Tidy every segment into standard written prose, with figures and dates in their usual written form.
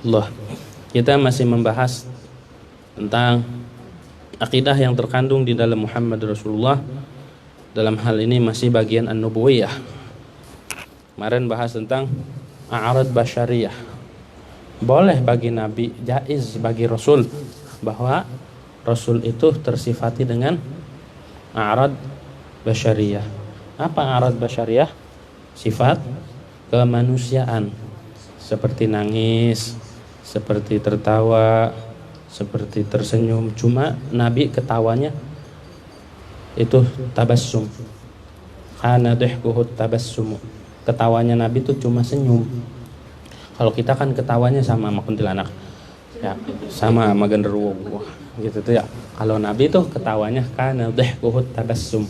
Allah. Kita masih membahas tentang akidah yang terkandung di dalam Muhammad Rasulullah. Dalam hal ini masih bagian an-nubuwiyah. Kemarin bahas tentang a'rad basyariyah. Boleh bagi nabi, jaiz bagi rasul, bahwa rasul itu tersifati dengan a'rad basyariyah. Apa a'rad basyariyah? Sifat kemanusiaan, seperti nangis, seperti tertawa, seperti tersenyum. Cuma nabi ketawanya itu tabassum. Kana dhihkuhu tabassum. Ketawanya nabi itu cuma senyum. Kalau kita kan ketawanya sama kuntilanak, ya, sama sama genderuwo gitu tuh ya. Kalau nabi tuh ketawanya kana dhihkuhu tabassum.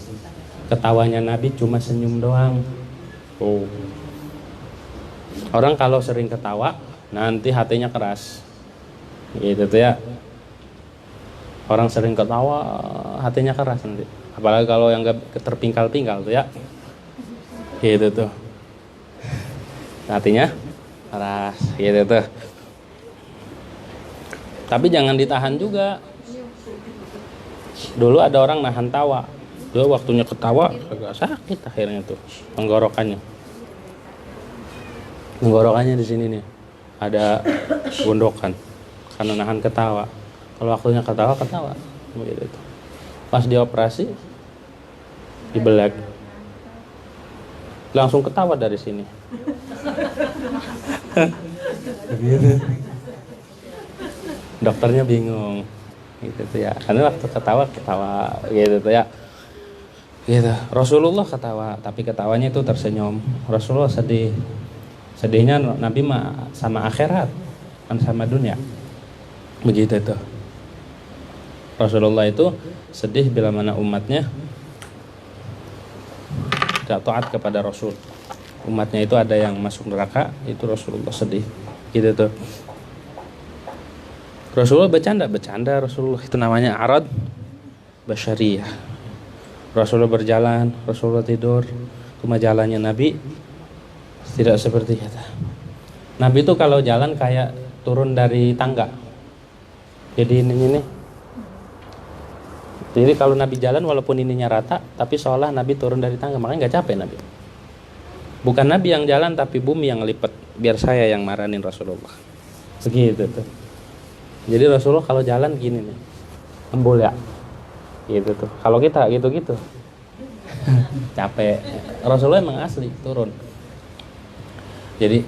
Ketawanya nabi cuma senyum doang. Oh. Orang kalau sering ketawa nanti hatinya keras, gitu tuh ya. Orang sering ketawa hatinya keras nanti. Apalagi kalau yang gak terpingkal-pingkal tuh ya, gitu tuh. Hatinya keras, gitu tuh. Tapi jangan ditahan juga. Dulu ada orang nahan tawa. Dulu waktunya ketawa agak sakit akhirnya tuh tenggorokannya. Tenggorokannya di sini nih ada gondokan karena nahan ketawa. Kalau waktunya ketawa begitu. Pas dioperasi dibelek, langsung ketawa dari sini. Begitu. Dokternya bingung, gitu tuh ya. Karena waktu ketawa gitu tuh ya. Gitu. Rasulullah ketawa, tapi ketawanya itu tersenyum. Rasulullah sedih. Sedihnya Nabi mah sama akhirat, kan sama dunia. Begitu tuh. Rasulullah itu sedih bila mana umatnya tidak taat kepada Rasul. Umatnya itu ada yang masuk neraka, itu Rasulullah sedih. Gitu tuh. Rasulullah bercanda Rasulullah itu namanya a'rad basyariyah. Rasulullah berjalan, Rasulullah tidur, cuma jalannya Nabi tidak seperti kita. Nabi itu kalau jalan kayak turun dari tangga. Jadi ini. Jadi kalau Nabi jalan walaupun ininya rata, tapi seolah Nabi turun dari tangga, makanya nggak capek Nabi. Bukan Nabi yang jalan, tapi bumi yang lipat. Biar saya yang marahin Rasulullah. Begitu tuh. Jadi Rasulullah kalau jalan gini nih, embul ya. Gitu tuh. Kalau kita gitu-gitu, capek. Rasulullah emang asli turun. Jadi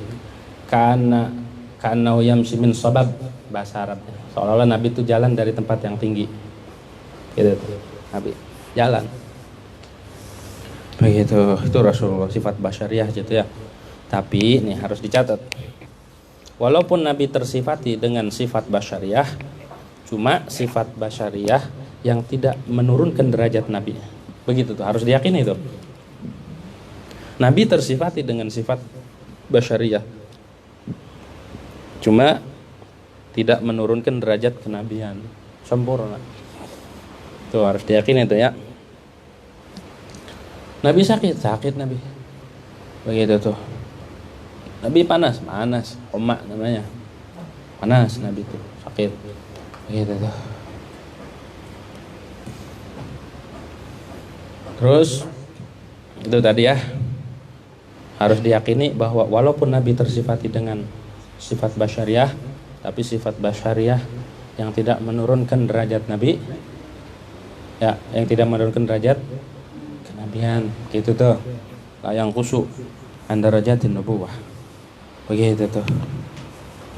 karena yamshi min sabab, bahasa Arabnya. Seolah-olah Nabi itu jalan dari tempat yang tinggi. Gitu tuh. Nabi jalan. Begitu. Itu Rasulullah sifat basyariah gitu ya. Tapi nih harus dicatat. Walaupun Nabi tersifati dengan sifat basyariah, cuma sifat basyariah yang tidak menurunkan derajat Nabi. Begitu tuh, harus diyakini itu. Nabi tersifati dengan sifat basyariah, cuma tidak menurunkan derajat kenabian, sempurna. Tuh harus diyakini itu ya. Nabi sakit Nabi. Begitu tuh. Nabi panas, omak namanya. Panas Nabi tuh, sakit. Begitu tuh. Terus itu tadi ya. Harus diyakini bahwa walaupun Nabi tersifati dengan sifat basyariah, tapi sifat basyariah yang tidak menurunkan derajat Nabi, ya, yang tidak menurunkan derajat kenabian, gitu tuh. Yang khusyuk andarajatin nubuwah. Begitu tuh.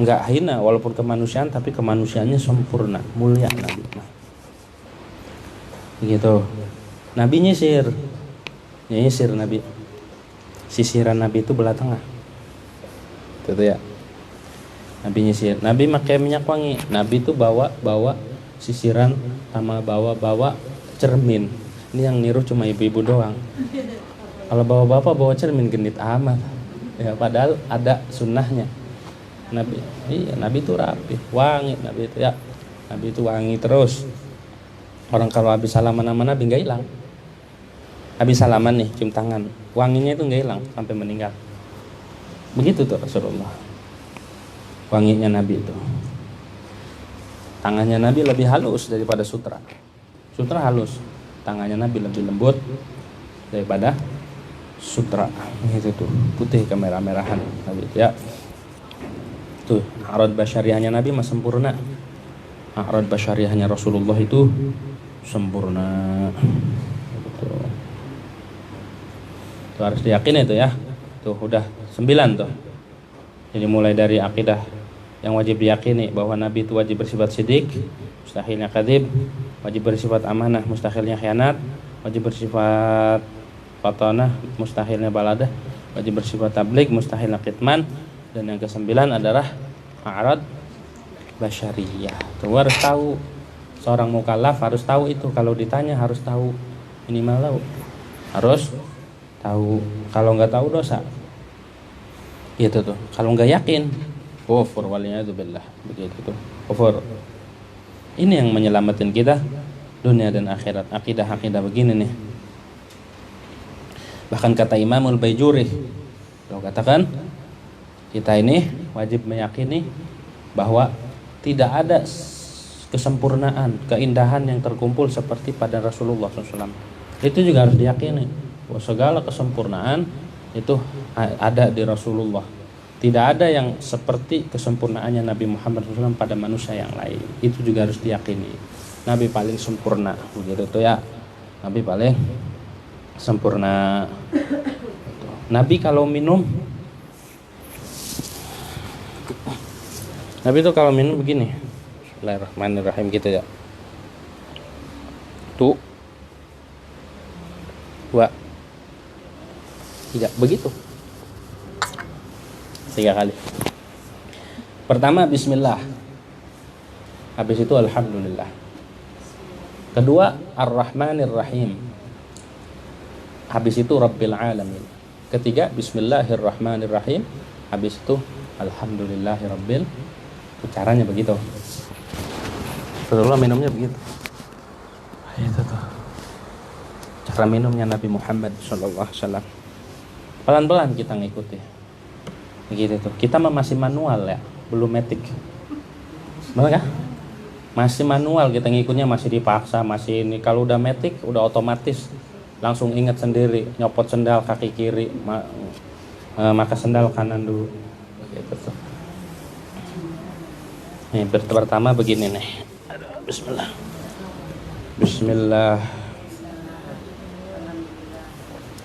Enggak hina walaupun kemanusiaan, tapi kemanusiaannya sempurna, mulia Nabi. Begitu. Nabi nyisir Nabi. Sisiran Nabi itu belah tengah. Itu ya. Nabi nyisir. Nabi pakai minyak wangi. Nabi itu bawa sisiran sama bawa cermin. Ini yang niru cuma ibu-ibu doang. Kalau bawa bapak bawa cermin genit amat. Ya padahal ada sunnahnya. Nabi itu rapi, wangi Nabi itu ya. Nabi itu wangi terus. Orang kalau habis salaman sama Nabi enggak hilang. Habis salaman nih, cium tangan, wanginya itu nggak hilang sampai meninggal. Begitu tuh Rasulullah. wanginya Nabi itu. Tangannya Nabi lebih halus daripada sutra. Sutra halus, tangannya Nabi lebih lembut daripada sutra. Gitu tuh, putih kemerah-merahan Nabi ya. Tuh, a'rad basyariahnya Nabi mah sempurna. A'rad basyariahnya Rasulullah itu sempurna. Gitu. Tuh harus diyakini itu ya. Tuh udah 9 tuh. Jadi mulai dari akidah yang wajib diyakini bahwa Nabi itu wajib bersifat sidik, mustahilnya kadzib, wajib bersifat amanah, mustahilnya khianat, wajib bersifat fatanah, mustahilnya baladah, wajib bersifat tabligh, mustahilnya kitman, dan yang ke-9 adalah a'rad basyariyah. Tuh harus tahu, seorang mukallaf harus tahu itu, kalau ditanya harus tahu, minimal tahu. Harus tahu, kalau nggak tahu dosa. Gitu tuh. Kalau nggak yakin, kufur waliyadzubillah. Begitu tuh. Kufur. Ini yang menyelamatin kita dunia dan akhirat. Akidah begini nih. Bahkan kata Imamul Baijuri, beliau katakan kita ini wajib meyakini bahwa tidak ada kesempurnaan, keindahan yang terkumpul seperti pada Rasulullah SAW. Itu juga harus diyakini bahwa segala kesempurnaan itu ada di Rasulullah. Tidak ada yang seperti kesempurnaannya Nabi Muhammad SAW pada manusia yang lain. Itu juga harus diyakini. Nabi paling sempurna, begitu tuh ya. Nabi paling sempurna. Nabi kalau minum, Nabi itu kalau minum begini. Bismillahirrahmanirrahim gitu ya. Tuh. 2 3 begitu 3 kali. Pertama bismillah, habis itu alhamdulillah. Kedua ar-rahmanir rahim, habis itu rabbil alamin. Ketiga bismillahirrahmanirrahim, habis itu alhamdulillahirabbil. Caranya begitu. Rasulullah minumnya begitu. Itu tuh cara minumnya Nabi Muhammad SAW. Pelan-pelan kita ngikuti. Begitu tuh. Kita masih manual ya, belum metik. Benar kan? Masih manual, kita ngikutnya masih dipaksa, masih ini. Kalau udah metik, udah otomatis langsung ingat sendiri, nyopot sendal kaki kiri, maka sendal kanan dulu. Begitu tuh. Nih, pertama begini nih. Bismillah. Bismillah.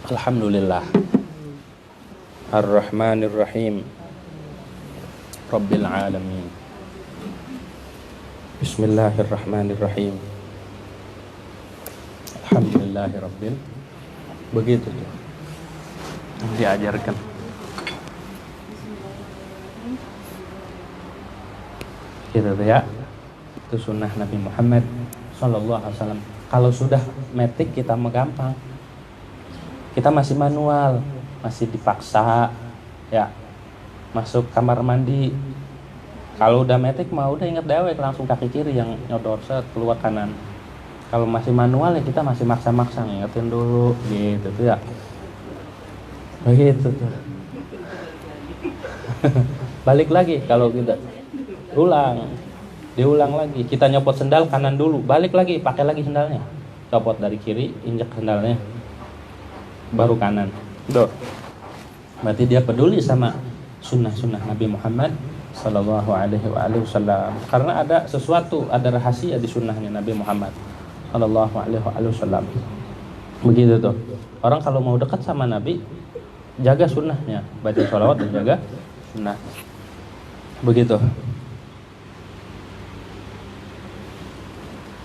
Alhamdulillah. Ar-Rahmanir Rahim. Rabbil Alamin. Bismillahirrahmanirrahim. Alhamdulillahirabbil. Begitu tuh. Diajarkan. Gitu tuh ya. Itu sunnah Nabi Muhammad sallallahu alaihi wasallam. Kalau sudah metik kita mah gampang. Kita masih manual, masih dipaksa ya. Masuk kamar mandi. Kalau udah metik mah udah ingat dewek, langsung kaki kiri yang nyodor set keluar kanan. Kalau masih manual ya kita masih maksa-maksa ngingetin dulu gitu tuh ya. Begitu tuh. Balik lagi kalau tidak diulang lagi. Kita nyopot sendal kanan dulu, balik lagi, pakai lagi sendalnya. Copot dari kiri, injak sendalnya, baru kanan. Tuh. Berarti dia peduli sama sunnah-sunnah Nabi Muhammad sallallahu alaihi wasallam. Karena ada sesuatu, ada rahasia di sunnahnya Nabi Muhammad sallallahu alaihi wasallam. Begitu tuh. Orang kalau mau dekat sama Nabi, jaga sunnahnya, baca sholawat dan jaga sunnah. Begitu.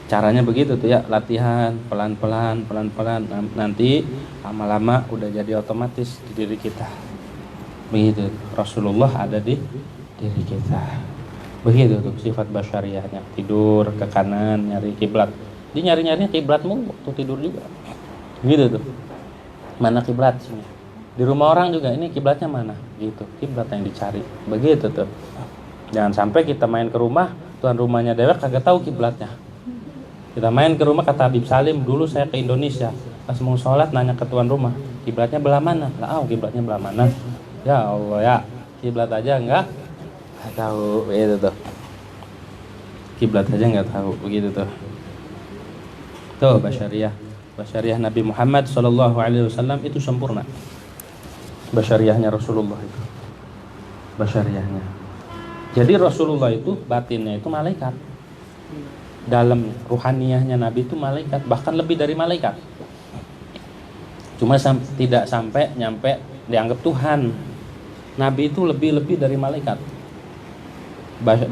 Caranya begitu tuh ya, latihan pelan-pelan, nanti lama-lama udah jadi otomatis di diri kita. Begitu. Rasulullah ada di diri kita. Begitu tuh sifat basyariahnya. Tidur ke kanan, nyari kiblat. Dia nyari-nyari kiblatmu waktu tidur juga. Gitu tuh. Mana kiblat sini? Di rumah orang juga ini kiblatnya mana? Gitu. Kiblat yang dicari. Begitu tuh. Jangan sampai kita main ke rumah, tuan rumahnya dewek kagak tahu kiblatnya. Kita main ke rumah, kata Habib Salim, dulu saya ke Indonesia, pas mau sholat nanya ke tuan rumah, kiblatnya belah mana? Lah, kiblatnya belah mana? Ya Allah ya, kiblat aja enggak Nggak tahu begitu tuh. Kiblat aja nggak tahu begitu tuh. Tuh basyariah Nabi Muhammad Shallallahu Alaihi Wasallam itu sempurna. Basyariahnya Rasulullah itu. Basyariahnya. Jadi Rasulullah itu batinnya itu malaikat. Dalam ruhaniyahnya Nabi itu malaikat, bahkan lebih dari malaikat. Cuma tidak sampai nyampe dianggap Tuhan. Nabi itu lebih dari malaikat.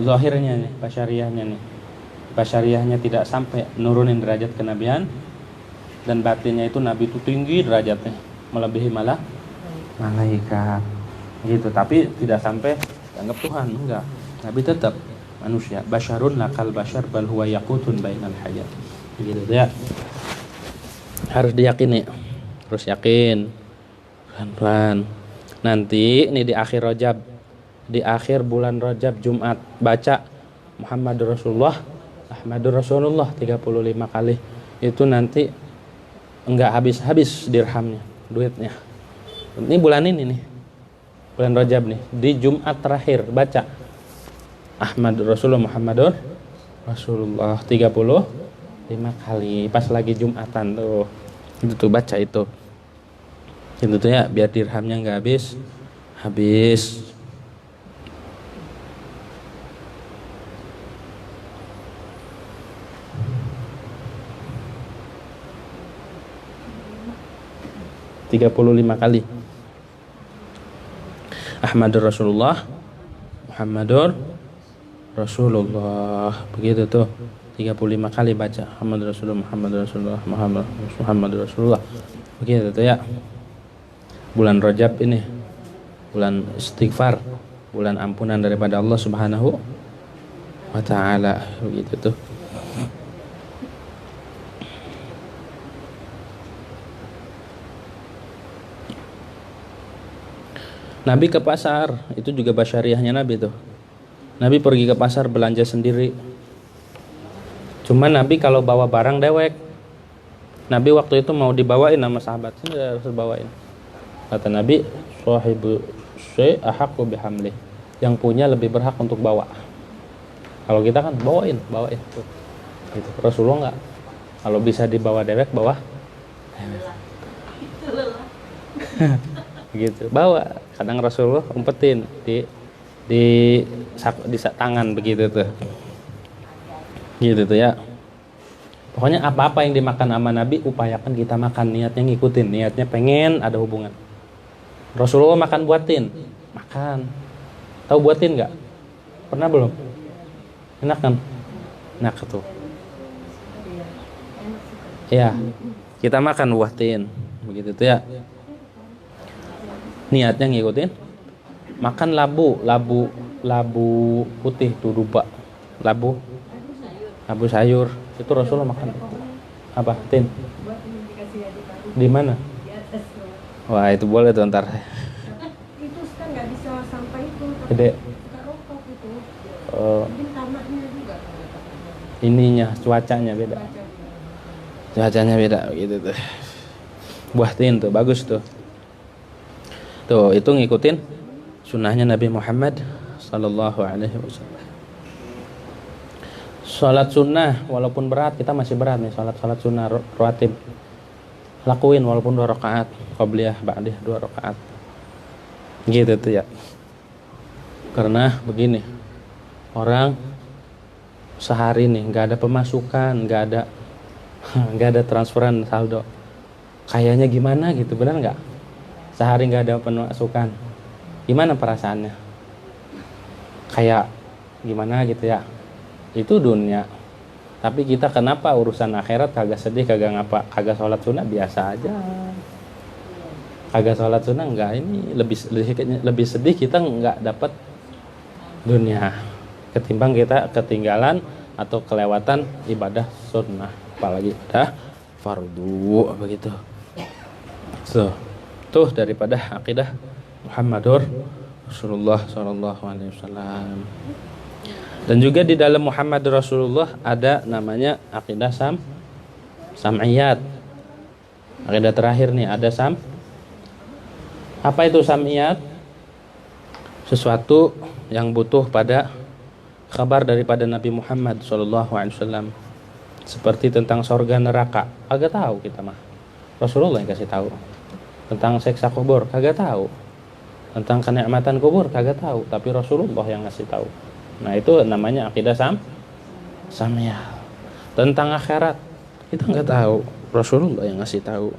Zahirnya nih, basyariahnya nih. Basyariahnya tidak sampai nurunin derajat kenabian, dan batinnya itu Nabi itu tinggi derajatnya, melebihi malaikat. Gitu, tapi tidak sampai dianggap Tuhan, enggak. Nabi tetap manusia, basyarun lakal basyar bal huwa yaqutun bainal hayat. Gitu ya. Harus diyakini. Terus yakin. Pelan-pelan. Nanti ini di akhir Rajab, di akhir bulan Rajab Jumat, baca Muhammadur Rasulullah, Ahmadur Rasulullah 35 kali. Itu nanti enggak habis-habis dirhamnya, duitnya. Ini bulan ini nih. Bulan Rajab nih, di Jumat terakhir baca Ahmadur Rasulullah Muhammadur Rasulullah 35 kali pas lagi Jumatan tuh. Itu tuh baca itu. Itu tuh ya, biar dirhamnya enggak habis. ...35 kali Ahmadur Rasulullah Muhammadur Rasulullah, begitu tuh 35 kali baca Muhammadur Rasulullah Muhammadur Rasulullah Muhammadur Rasulullah, begitu tuh ya. Bulan Rajab ini bulan istighfar, bulan ampunan daripada Allah Subhanahu wa taala, begitu tuh. Nabi ke pasar, itu juga basyariahnya Nabi tuh. Nabi pergi ke pasar belanja sendiri. Cuma Nabi kalau bawa barang dewek. Nabi waktu itu mau dibawain sama sahabat, harus bawain. Kata Nabi, sahibu syai' ahaqqu bihamli. Yang punya lebih berhak untuk bawa. Kalau kita kan bawain tuh. Gitu. Rasulullah enggak. Kalau bisa dibawa dewek, bawa. Gitu, bawa. Kadang Rasulullah umpetin di tangan begitu tuh. Gitu tuh ya. Pokoknya apa-apa yang dimakan sama Nabi upayakan kita makan, niatnya ngikutin, niatnya pengen ada hubungan. Rasulullah makan buatin, makan. Tahu buatin nggak? Pernah belum? Enak kan? Enak tuh. Ya, kita makan buatin, begitu tuh ya. Niatnya ngikutin, makan labu putih tuh dupa, labu sayur itu Rasulullah makan. Apa tin? Di mana? Wah itu boleh tuh ntar. Itu kan nggak bisa sampai itu. Gede. Ininya cuacanya beda. Cuacanya beda gitu tuh. Buah tin tuh bagus tuh. Tuh itu ngikutin sunnahnya Nabi Muhammad Sallallahu Alaihi Wasallam. Salat sunnah walaupun berat, kita masih berat nih salat sunnah rawatib. Lakuin walaupun 2 rakaat, qabliyah ba'diyah 2 rakaat. Gitu tuh ya. Karena begini, orang sehari nih nggak ada pemasukan, nggak ada transferan saldo. Kayaknya gimana gitu, benar nggak? Sehari nggak ada pemasukan, gimana perasaannya? Kayak gimana gitu ya? Itu dunia. Tapi kita kenapa urusan akhirat kagak sedih, kagak sholat sunnah biasa aja. Kagak sholat sunnah enggak, ini lebih sedih kita nggak dapat dunia ketimbang kita ketinggalan atau kelewatan ibadah sunnah, apalagi ibadah fardu begitu. Tuh daripada akidah Muhammadur Rasulullah Sallallahu Alaihi Wasallam. Dan juga di dalam Muhammad Rasulullah ada namanya akidah sam'iyat. Akidah terakhir nih ada Apa itu sam'iyat? Sesuatu yang butuh pada kabar daripada Nabi Muhammad SAW, seperti tentang surga neraka kagak tahu kita mah, Rasulullah yang kasih tahu. Tentang siksa kubur kagak tahu, tentang kenikmatan kubur kagak tahu, tapi Rasulullah yang ngasih tahu. Nah itu namanya akidah samiyah. Tentang akhirat kita nggak tahu, Rasulullah yang ngasih tahu.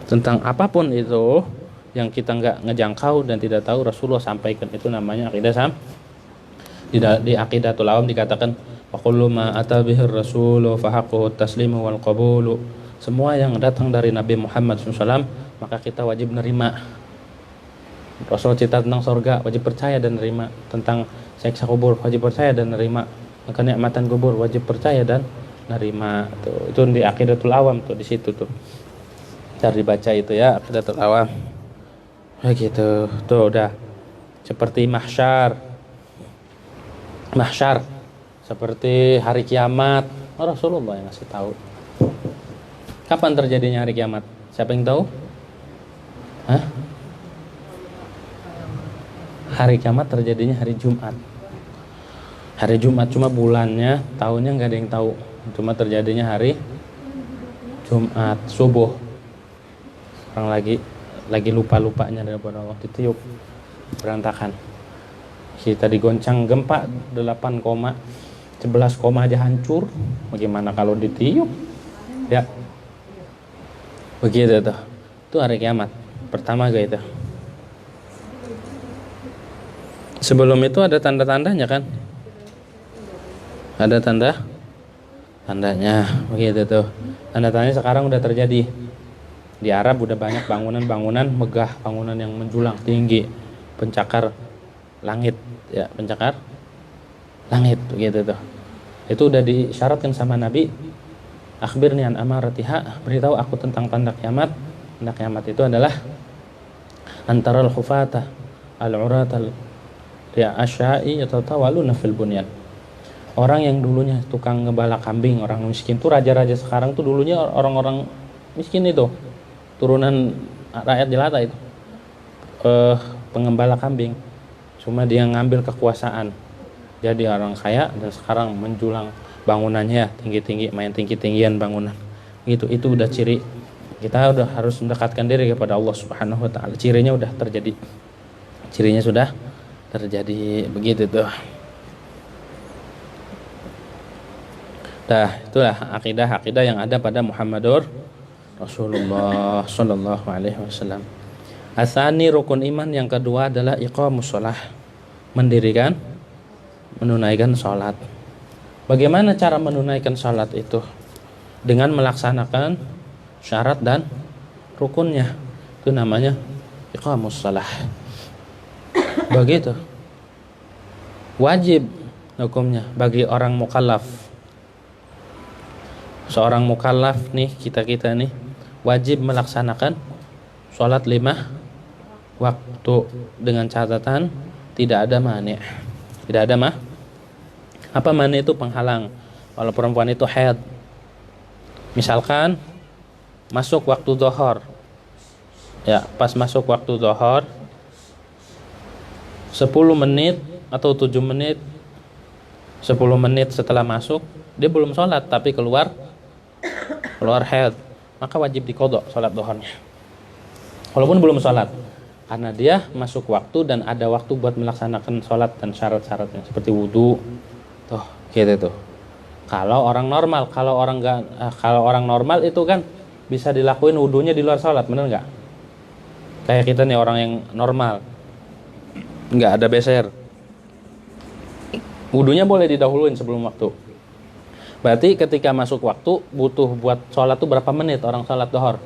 Tentang apapun itu yang kita nggak ngejangkau dan tidak tahu, Rasulullah sampaikan. Itu namanya akidah di Aqidatul Awam dikatakan wa kullu ma ata bihir rasulu fa haqquhu taslimu wal qabulu. Semua yang datang dari Nabi Muhammad SAW maka kita wajib nerima. Rasul cerita tentang surga, wajib percaya dan nerima. Tentang siksa kubur, wajib percaya dan nerima. Kenikmatan kubur, wajib percaya dan nerima. Tuh, itu di Aqidatul Awam tuh, di situ tuh. Cari baca itu ya, Aqidatul Awam. Begitu. Tuh udah. Seperti mahsyar. Seperti hari kiamat. Rasulullah yang ngasih tahu. Kapan terjadinya hari kiamat? Siapa yang tahu? Hah? Hari kiamat terjadinya hari Jumat. Hari Jumat, cuma bulannya, tahunnya nggak ada yang tahu. Cuma terjadinya hari Jumat subuh. Orang lagi lupa-lupanya daripada Allah, ditiup berantakan. Kita digoncang gempa 11 koma aja hancur. Bagaimana kalau ditiup? Ya. Begitu tuh. Itu hari kiamat. Pertama gitu. Sebelum itu ada tanda-tandanya kan? Ada tandanya. Begitu tuh. Tanda-tandanya sekarang udah terjadi. Di Arab udah banyak bangunan-bangunan megah, bangunan yang menjulang tinggi, pencakar langit, ya, pencakar langit begitu tuh. Itu udah disyaratkan sama Nabi. Akhbirni an amaratiha, beritahu aku tentang tanda kiamat. Tanda kiamat itu adalah antara al-hufata al-urata al-asyai yatatawaluna fil bunyan. Orang yang dulunya tukang ngebala kambing, orang miskin tuh, raja-raja sekarang tuh dulunya orang-orang miskin itu, turunan rakyat jelata itu, pengembala kambing. Cuma dia ngambil kekuasaan, jadi orang kaya, dan sekarang menjulang bangunannya tinggi-tinggi, main tinggi-tinggian bangunan. Gitu, itu udah ciri kita udah harus mendekatkan diri kepada Allah Subhanahu wa taala. Cirinya udah terjadi. Cirinya sudah terjadi begitu tuh. Dah, itulah akidah yang ada pada Muhammadur Rasulullah sallallahu alaihi wasallam. Asani, rukun iman yang kedua adalah iqamus shalah, menunaikan salat. Bagaimana cara menunaikan salat itu? Dengan melaksanakan syarat dan rukunnya. Itu namanya iqamus shalah. Begitu. Wajib hukumnya bagi orang mukallaf. Seorang mukallaf nih, kita nih wajib melaksanakan salat 5 waktu dengan catatan tidak ada mani'. Tidak ada apa mani' itu penghalang. Kalau perempuan itu haid, misalkan masuk waktu zuhur, ya, pas masuk waktu zuhur 10 menit atau 7 menit, 10 menit setelah masuk dia belum sholat tapi keluar haid, maka wajib diqadha sholat zuhurnya walaupun belum sholat, karena dia masuk waktu dan ada waktu buat melaksanakan sholat dan syarat-syaratnya seperti wudu tuh, gitu tuh. Kalau orang normal itu kan bisa dilakuin wudunya di luar sholat, bener nggak? Kayak kita nih orang yang normal, nggak ada beser, wudunya boleh didahuluin sebelum waktu. Berarti ketika masuk waktu butuh buat sholat tuh berapa menit orang sholat zuhur?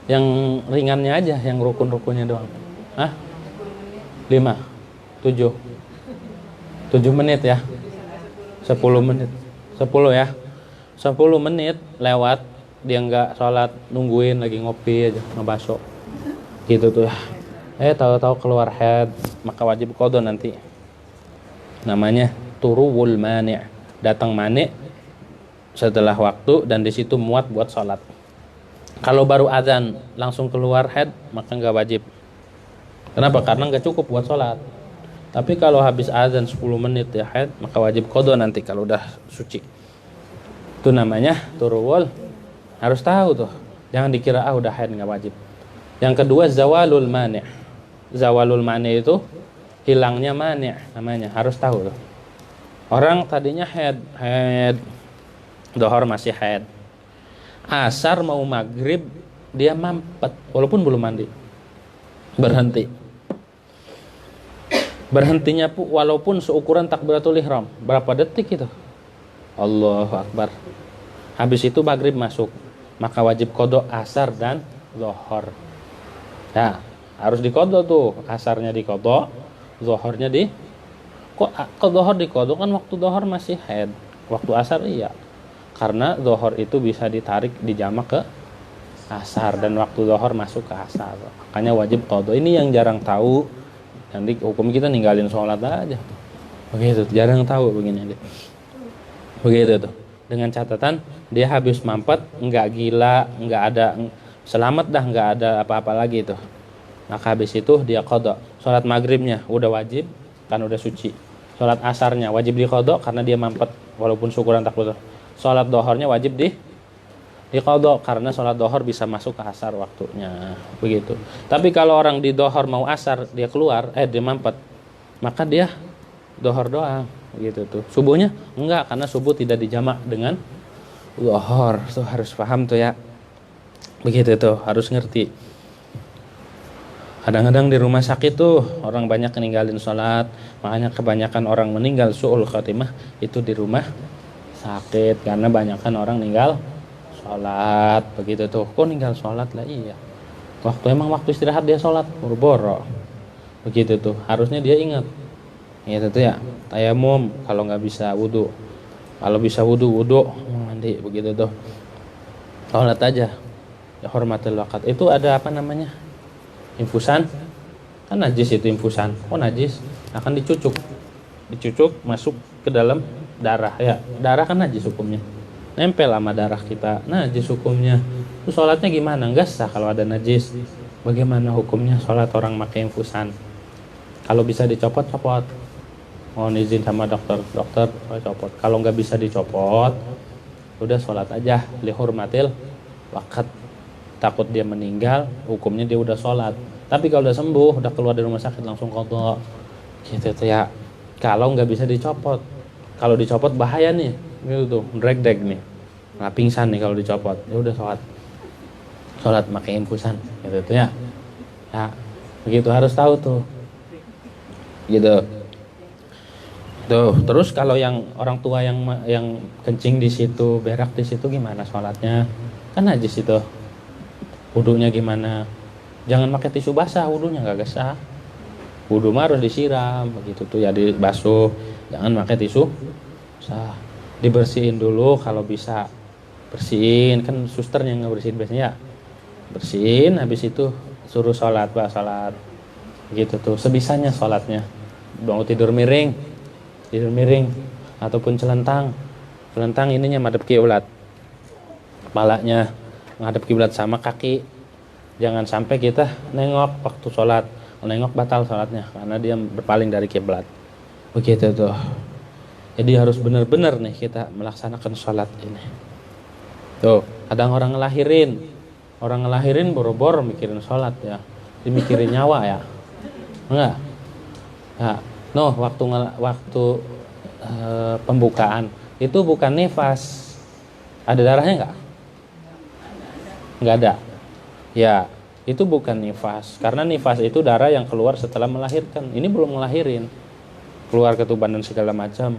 Yang ringannya aja, yang rukun-rukunnya doang. 5, 7 menit ya. 10 menit. 10 ya. 10 menit lewat dia nggak sholat, nungguin lagi ngopi aja, ngebaso. Gitu tuh ya. Tahu-tahu keluar haid, maka wajib qadha nanti. Namanya turuwul mani'. Datang mani' setelah waktu dan di situ muat buat sholat. Kalau baru azan langsung keluar haid, maka nggak wajib. Kenapa? Karena nggak cukup buat sholat. Tapi kalau habis azan 10 menit ya haid, maka wajib qada nanti kalau udah suci. Itu namanya turul. Harus tahu tuh. Jangan dikira udah haid nggak wajib. Yang kedua zawalul mani'. Zawalul mani' itu hilangnya mani' namanya. Harus tahu tuh. Orang tadinya haid, dohor masih haid. Asar mau maghrib dia mampet walaupun belum mandi. Berhenti. Berhentinya walaupun seukuran takbiratul ihram. Berapa detik itu? Allahu Akbar. Habis itu maghrib masuk. Maka wajib qada asar dan zuhur. Ya, harus diqada tuh. Asarnya diqada, zuhurnya di kok zuhur diqada kan waktu zuhur masih haid. Waktu asar iya. Karena zuhur itu bisa ditarik dijamak ke asar dan waktu zuhur masuk ke asar. Makanya wajib qada. Ini yang jarang tahu. Nanti hukum kita ninggalin sholat aja. Begitu, jarang tahu begini. Begitu tuh. Dengan catatan dia habis mampet, nggak gila, nggak ada selamat dah, nggak ada apa-apa lagi tuh. Maka habis itu dia qada. Sholat maghribnya udah wajib, kan udah suci. Sholat asarnya wajib diqada karena dia mampet, walaupun syukuran takbir. Sholat dohornya wajib diqada karena sholat dohor bisa masuk ke asar waktunya. Begitu. Tapi kalau orang di dohor mau asar dia keluar, dia mampet, maka dia dohor doang. Begitu tuh. Subuhnya enggak, karena subuh tidak dijamak dengan dohor. Tuh harus paham tuh ya. Begitu tuh, harus ngerti. Kadang-kadang di rumah sakit tuh orang banyak ninggalin sholat. Makanya kebanyakan orang meninggal su'ul khatimah itu di rumah sakit karena banyakan orang ninggal sholat. Begitu tuh. Kok ninggal sholat lah? Iya, waktu istirahat dia sholat boro-boro. Begitu tuh. Harusnya dia ingat gitu tuh ya. Tayamum kalau nggak bisa wudu, kalau bisa wudu mandi. Begitu tuh. Sholat aja ya, hormatil waqt. Itu ada apa namanya, infusan kan najis itu infusan. Oh najis akan dicucuk masuk ke dalam darah ya. Darah kan najis hukumnya, nempel sama darah kita, najis hukumnya. Terus sholatnya gimana? Enggak sah kalau ada najis. Bagaimana hukumnya sholat orang pakai infusan? Kalau bisa dicopot, copot. Mohon izin sama dokter, copot. Kalau nggak bisa dicopot, udah sholat aja lihurmatil waqt. Takut dia meninggal, hukumnya dia udah sholat. Tapi kalau udah sembuh, udah keluar dari rumah sakit langsung qada. Gitu tuh ya. Kalau nggak bisa dicopot, kalau dicopot bahaya nih. Gitu tuh, drag nih. Nah, pingsan nih kalau dicopot. Ya udah sholat pakai infusan. Gitu tuh ya. Ya, begitu harus tahu tuh. Gitu. Tuh, terus kalau yang orang tua yang kencing di situ, berak di situ gimana sholatnya? Kan najis itu. Wudunya gimana? Jangan pakai tisu basah, wudunya nggak sah. Wudu mah harus disiram, begitu tuh ya, dibasuh. Jangan pakai tisu basah. Dibersihin dulu kalau bisa. Bersihin, kan suster yang ngebersihin biasanya ya. Bersihin, habis itu suruh sholat, sholat. Begitu tuh, sebisanya sholatnya. Mau tidur miring ataupun celentang ininya madhep kiblat, kepalanya ngadep kiblat sama kaki. Jangan sampai kita nengok waktu sholat, nengok batal sholatnya karena dia berpaling dari kiblat. Begitu tuh. Jadi harus benar-benar nih kita melaksanakan sholat ini. Tuh, kadang orang ngelahirin boro-boro mikirin sholat ya, dimikirin nyawa ya, enggak? Ya. No, waktu pembukaan itu bukan nifas. Ada darahnya enggak? Enggak ada. Ya, itu bukan nifas. Karena nifas itu darah yang keluar setelah melahirkan. Ini belum ngelahirin. Keluar ketuban dan segala macam.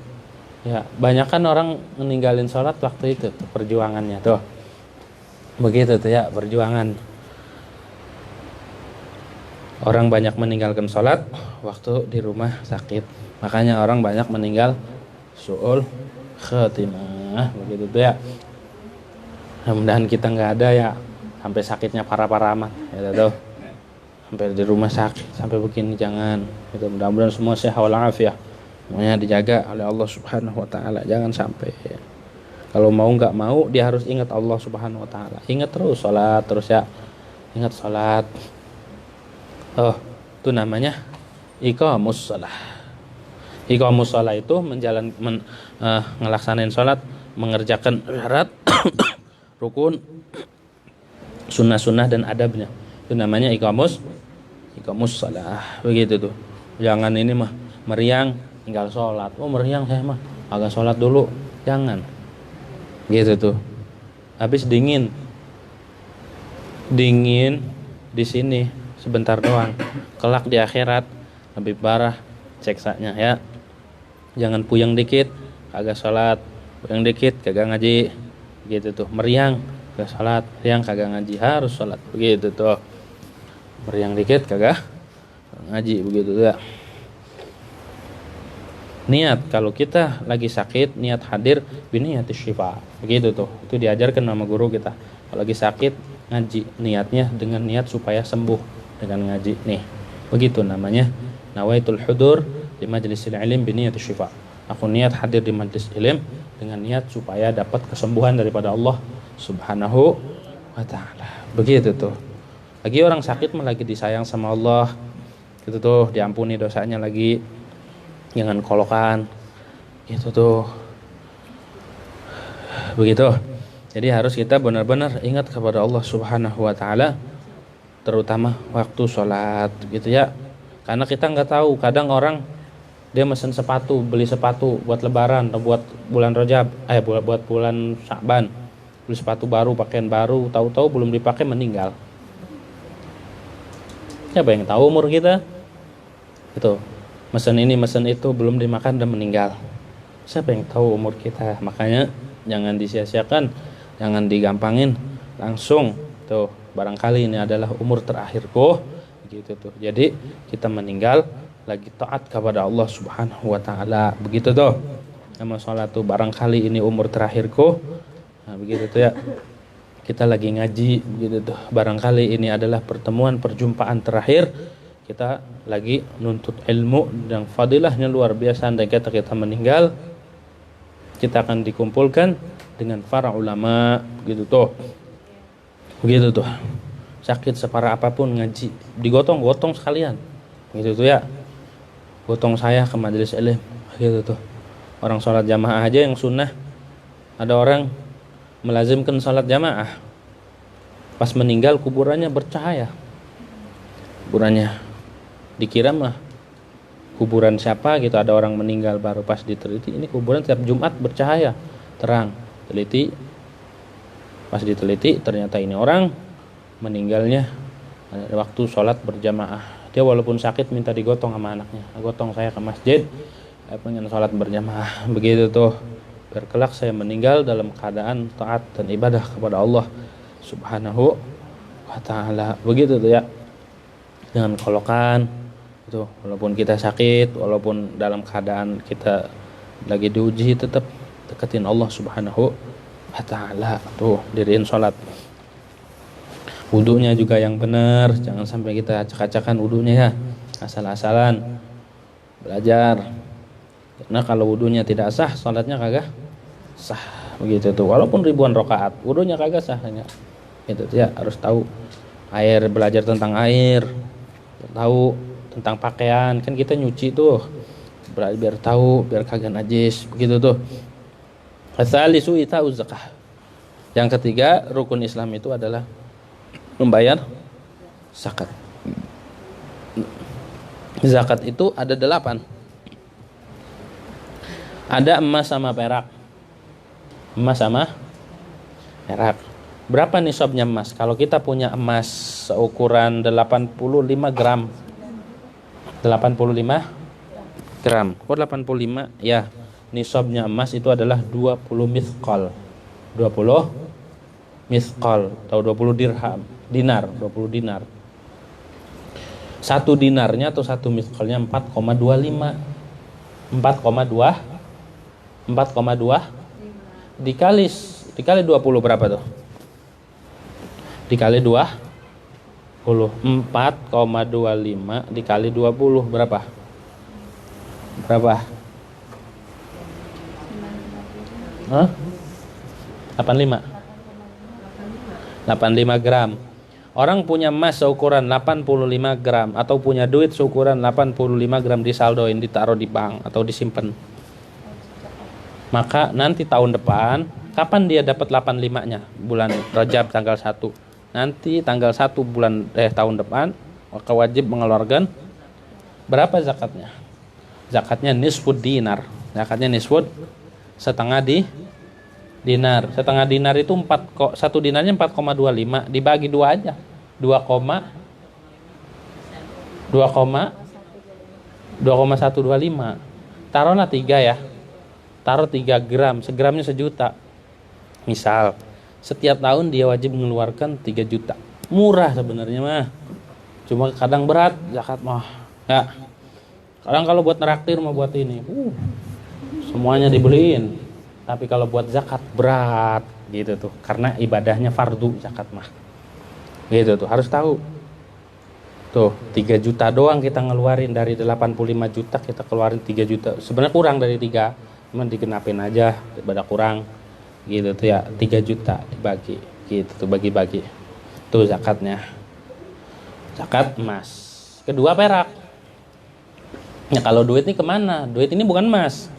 Ya, banyakan orang meninggalin sholat waktu itu tuh, perjuangannya tuh. Begitu tuh ya, perjuangan. Orang banyak meninggalkan sholat waktu di rumah sakit. Makanya orang banyak meninggal su'ul khatimah. Begitu tuh ya. Mudah-mudahan kita nggak ada ya sampai sakitnya parah-parah amat. Ya tuh. Sampai di rumah sakit, sampai begini jangan. Itu mudah-mudahan semua sehat walafiat. Semuanya dijaga oleh Allah Subhanahu wa taala. Jangan sampai. Kalau mau nggak mau dia harus ingat Allah Subhanahu wa taala. Ingat terus sholat terus ya. Ingat sholat. Oh, itu namanya iqamus shalah. Iqamus shalah itu ngelaksanain sholat, mengerjakan syarat, rukun, sunnah-sunnah dan adabnya. Itu namanya iqamus shalah. Begitu tuh. Jangan ini mah meriang tinggal sholat. Oh meriang saya mah agak sholat dulu. Jangan. Gitu tuh. Habis dingin di sini sebentar doang. Kelak di akhirat lebih parah ceksanya ya. Jangan puyeng dikit kagak sholat, puyeng dikit kagak ngaji. Gitu tuh. Meriang kagak sholat, meriang kagak ngaji, harus sholat. Begitu tuh. Meriang dikit kagak ngaji, begitu tuh ya. Niat kalau kita lagi sakit, niat hadir biniyatis syifa. Begitu tuh. Itu diajarkan sama guru kita. Kalau lagi sakit ngaji, niatnya dengan niat supaya sembuh dengan ngaji. Nih, begitu namanya nawaitul hudur di majlisil ilm biniyatis syifa. Aku niat hadir di majlis ilm dengan niat supaya dapat kesembuhan daripada Allah Subhanahu wa taala. Begitu tuh. Lagi orang sakit mah lagi disayang sama Allah. Gitu tuh, diampuni dosanya lagi. Jangan kolokan. Gitu tuh. Begitu. Jadi harus kita benar-benar ingat kepada Allah Subhanahu wa taala, terutama waktu sholat gitu ya. Karena kita nggak tahu, kadang orang dia mesen sepatu, beli sepatu buat lebaran atau buat bulan Rajab, buat bulan Sya'ban. Beli sepatu baru, pakaian baru, tahu-tahu belum dipakai meninggal. Siapa yang tahu umur kita? Itu. Mesen ini, mesen itu belum dimakan dan meninggal. Siapa yang tahu umur kita? Makanya jangan disia-siakan, jangan digampangin, langsung tuh. Barangkali ini adalah umur terakhirku, gitu tuh. Jadi kita meninggal lagi taat kepada Allah Subhanahu wa taala. Begitu tuh. Nama sholat tuh barangkali ini umur terakhirku. Nah, begitu tuh ya. Kita lagi ngaji, begitu tuh. Barangkali ini adalah perjumpaan terakhir. Kita lagi nuntut ilmu dan fadilahnya luar biasa. Andai kata kita meninggal, kita akan dikumpulkan dengan para ulama, begitu tuh. Begitu tuh. Sakit separah apapun ngaji, digotong-gotong sekalian. Begitu tuh ya. Gotong saya ke majelis ilmu, gitu tuh. Orang sholat jamaah aja yang sunnah, ada orang melazimkan sholat jamaah. Pas meninggal kuburannya bercahaya. Kuburannya dikira mah kuburan siapa gitu, ada orang meninggal baru pas diteliti ini kuburan tiap Jumat bercahaya terang. Teliti, pas diteliti ternyata ini orang meninggalnya waktu sholat berjamaah. Dia walaupun sakit minta digotong sama anaknya, gotong saya ke masjid, saya pengen sholat berjamaah. Begitu tuh, biar kelak saya meninggal dalam keadaan taat dan ibadah kepada Allah Subhanahu wa ta'ala. Begitu tuh ya. Jangan kolokan itu, walaupun kita sakit, walaupun dalam keadaan kita lagi diuji, tetap deketin Allah Subhanahu wa ta'ala. Tuh, diriin sholat. Wudunya juga yang benar, jangan sampai kita acak-acakan wudunya ya, asal-asalan. Belajar, karena kalau wudunya tidak sah, sholatnya kagak sah. Begitu tuh, walaupun ribuan rakaat, wudunya kagak sah. Itu ya, harus tahu air, belajar tentang air, tahu tentang pakaian, kan kita nyuci tuh, biar tahu, biar kagak najis. Begitu tuh. Asalisu ita'uz zakah. Yang ketiga, rukun Islam itu adalah membayar zakat. Zakat itu ada 8. Ada emas sama perak. Emas sama perak. Berapa nisabnya emas? Kalau kita punya emas seukuran 85 gram. 85 gram. Kok 85? Ya, nisabnya emas itu adalah 20 mithqal. 20 mithqal atau 20 dirham. Dinar, 20 dinar. Satu dinarnya atau satu mithqalnya 4,25. 4,2 dikali 20 berapa tuh? Dikali 20. 4,25 dikali 20 berapa? Berapa? Hah? 85 gram. Orang punya emas seukuran 85 gram atau punya duit seukuran 85 gram disaldoin, ditaruh di bank atau disimpan. Maka nanti tahun depan, kapan dia dapat 85-nya? Bulan Rajab tanggal 1. Nanti tanggal 1 tahun depan, maka wajib mengeluarkan berapa zakatnya? Zakatnya nisfud dinar. Zakatnya nisfud setengah dinar. Setengah dinar itu 1 dinarnya 4,25, dibagi 2 aja. 2,125. Taruhlah 3 ya. Taruh 3 gram, segramnya 1 juta. Misal, setiap tahun dia wajib mengeluarkan 3 juta. Murah sebenarnya mah. Cuma kadang berat zakat mah. Ya. Kadang kalau buat neraktir mah buat ini. Semuanya dibeliin. Tapi kalau buat zakat berat gitu tuh. Karena ibadahnya fardu zakat mah. Gitu tuh, harus tahu. Tuh, 3 juta doang kita ngeluarin dari 85 juta, kita keluarin 3 juta. Sebenarnya kurang dari 3. Cuman digenapin aja daripada kurang. Gitu tuh ya, 3 juta dibagi. Gitu tuh, bagi-bagi. Tuh zakatnya. Zakat emas. Kedua perak. Ya kalau duit ini kemana? Duit ini bukan emas.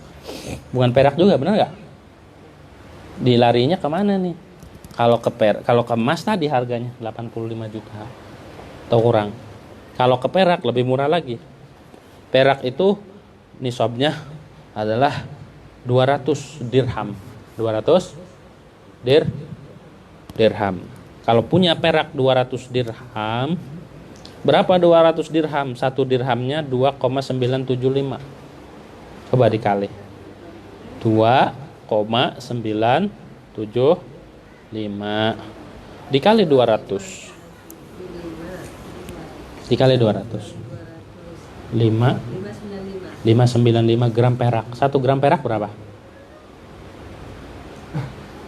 Bukan perak juga, benar nggak? Dilarinya kemana nih? Kalau ke emas tadi harganya 85 juta atau kurang. Kalau ke perak lebih murah lagi. Perak itu nisabnya adalah 200 dirham. 200 dirham. Kalau punya perak 200 dirham, berapa 200 dirham? 1 dirhamnya 2,975. Coba dikali. 2,975 dikali 200. Dikali 200. 595 gram perak. 1 gram perak berapa?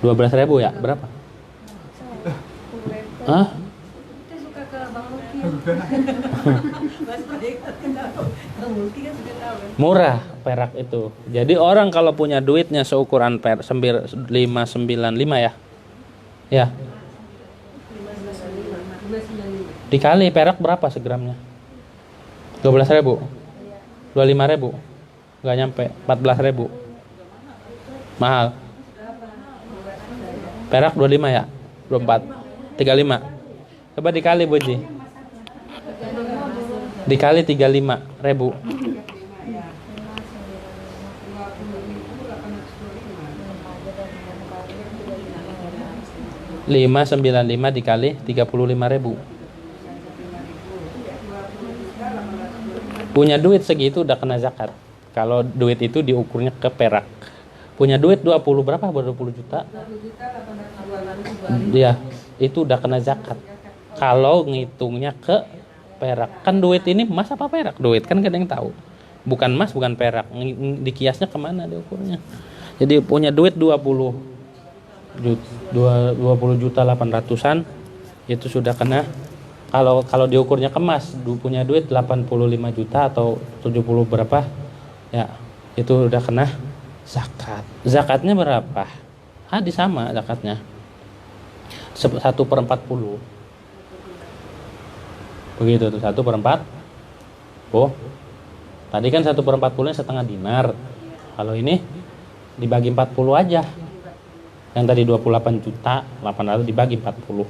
12.000 ya? Berapa? Hah? Kita suka ke Bang Luki. Murah perak itu. Jadi orang kalau punya duitnya seukuran 595 ya. Ya. Dikali perak berapa segramnya? 12.000. 25.000. Enggak nyampe, 14.000. Mahal. Perak 25 ya? 24. 35. Coba dikali Buji. Dikali 35.000. 595 dikali 35.000. Punya duit segitu udah kena zakat. Kalau duit itu diukurnya ke perak. Punya duit 20 berapa? 20 juta. Iya, itu udah kena zakat. Kalau ngitungnya ke perak. Kan duit ini emas apa perak? Duit kan kadang yang tahu. Bukan emas, bukan perak. Dikiasnya kemana diukurnya? Jadi punya duit 20 juta 800-an itu sudah kena. Kalau diukurnya ke emas, punya duit 85 juta atau 70 berapa ya, itu udah kena zakat. Zakatnya berapa? Sama zakatnya 1/40. Begitu tuh, 1/4. Oh, tadi kan 1/40 setengah dinar. Kalau ini dibagi 40 aja. Yang tadi 28 juta 800 dibagi 40.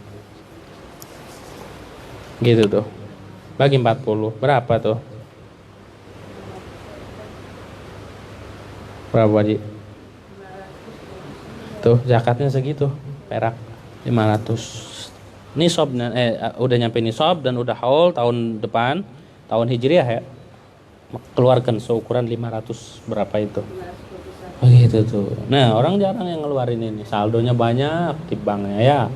Gitu tuh. Bagi 40. Berapa tuh? Berapa, Ji? Tuh, zakatnya segitu. Perak 500. Nisab udah nyampe nisab dan udah haul tahun depan, tahun Hijriah ya. Keluarkan seukuran 500 berapa itu? Begitu tuh. Nah, orang jarang yang ngeluarin ini. Saldonya banyak di banknya ya.